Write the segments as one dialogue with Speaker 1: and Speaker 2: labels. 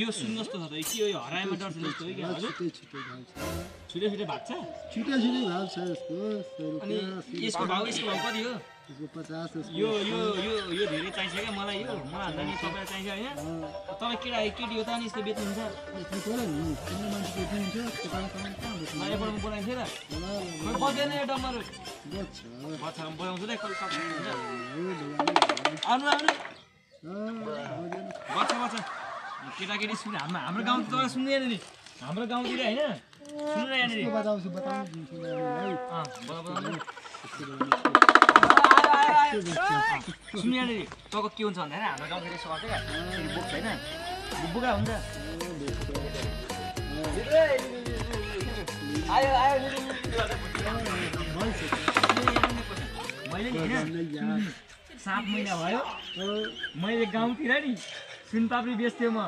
Speaker 1: यो सुन जस्तो छ त के हो यो हराएमा डर्छ जस्तो हो क्या हजुर
Speaker 2: छिटै
Speaker 1: छिटै भाग्छ
Speaker 2: छिटै भाव छ यसको
Speaker 1: अनि यसको भाउ कति हो
Speaker 2: यसको 50
Speaker 1: यो यो यो यो धेरै चाहिन्छ क्या मलाई यो मलाई भन्दा नि तपाईँलाई चाहिन्छ होइन तपाईँ केटी हो त अनि यस्तो बेच्नुहुन्छ नयाँबाट बोलाइन्छ त बज्दैन यो डम्बर बोलाउँछु त आउनु आउनु बच्छ बच्छ केटाकेटी सुन हाम्रो गाउँ त तपाईँ सुन्दैन नि हाम्रो गाउँतिर होइन सुन्नु न यहाँनिर सुन्नु यहाँनिर तपाईँको के हुन्छ भन्दाखेरि हाम्रो गाउँतिर यसो गर्छ क्या बोक्छ होइन बोका हुन्छ आयो आयो मैले नि होइन 7 महिना भयो मैले गाउँतिर नि सुनपापडी बेच्थेँ म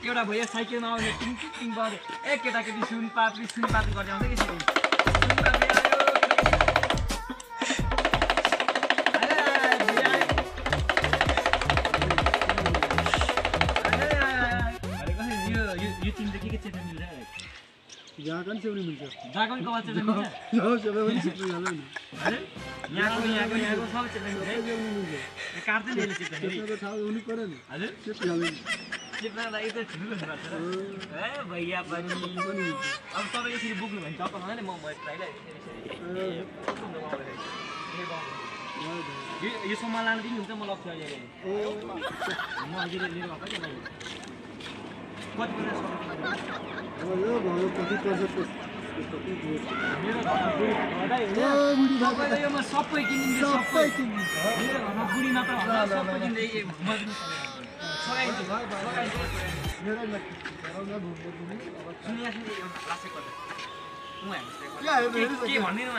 Speaker 1: एउटा भैया साइकलमा आउने टिङ टिङ गऱ्यो ए केटाकेटी सुनपापडी गर्दै आउँछ कि सुनपापडी आयो यो तिमीले के चेट्न मिल्छ
Speaker 2: जागन सेउनी मिल्छ
Speaker 1: जागन कहाँ चेट्न मिल्छ
Speaker 2: यो सबै पनि सिक्नु जान्दैन
Speaker 1: यहाँको सबै चेट्न मिल्छ काट्दै ल्याएर चेट्न
Speaker 2: त्यसको थाहा हुनु पर्यो नि
Speaker 1: हजुर
Speaker 2: सिक्नु जान्दैन
Speaker 1: चेप्न लागि त ठुलो हुनुपर्छ ए भैया पनि अब तपाईँ यसरी बोक्नु भने टक्क भन्दा नि म ट्राइलाई यो सामान लानु दिनुहुन्छ म लग्छु अहिले म अहिले लिएर गएको क्या कति बेला
Speaker 2: अब यो भयो कति पर्छ
Speaker 1: मेरो घरमा बुढी यो म सबै किनिदिन्छु सबै मेरो घरमा बुढी मात्र सबै किन्दै के भन्दिनँ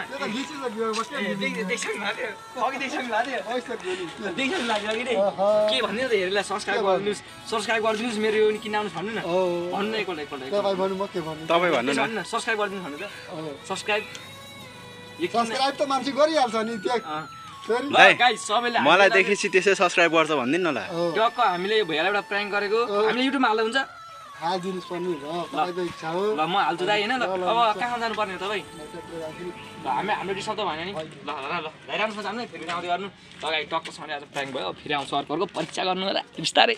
Speaker 1: त हेरेलाई सब्सक्राइब गरिदिनुहोस् मेरो यो किन आउनुहोस् भन्नु न भन्नु एकपल्ट
Speaker 2: तपाईँ भन्नु न
Speaker 1: सब्सक्राइब गरिदिनुहोस् भन्नु त सब्सक्राइब
Speaker 2: त मान्छे गरिहाल्छ नि
Speaker 3: मलाई देखेपछि त्यसै सब्सक्राइब गर्छ भनिदिनु न ल
Speaker 1: टक्क हामीले यो भैयालाई एउटा प्र्याङ्क गरेको हामीले युट्युबमा हाल्दा हुन्छ
Speaker 2: हालिदिनुहोस् पर्ने हो तपाईँको इच्छा हो
Speaker 1: ल म हाल्छु दाइ होइन ल अब कहाँ जानुपर्ने हो तपाईँ ल हाम्रो रिसाउ त भएन नि ल राम्रोसँग जानु फेरि आउँदै गर्नु लगाइ टक्कसँग आज प्र्याङ्क भयो फेरि आउँछु अर्को परीक्षा गर्नु होला बिस्तारै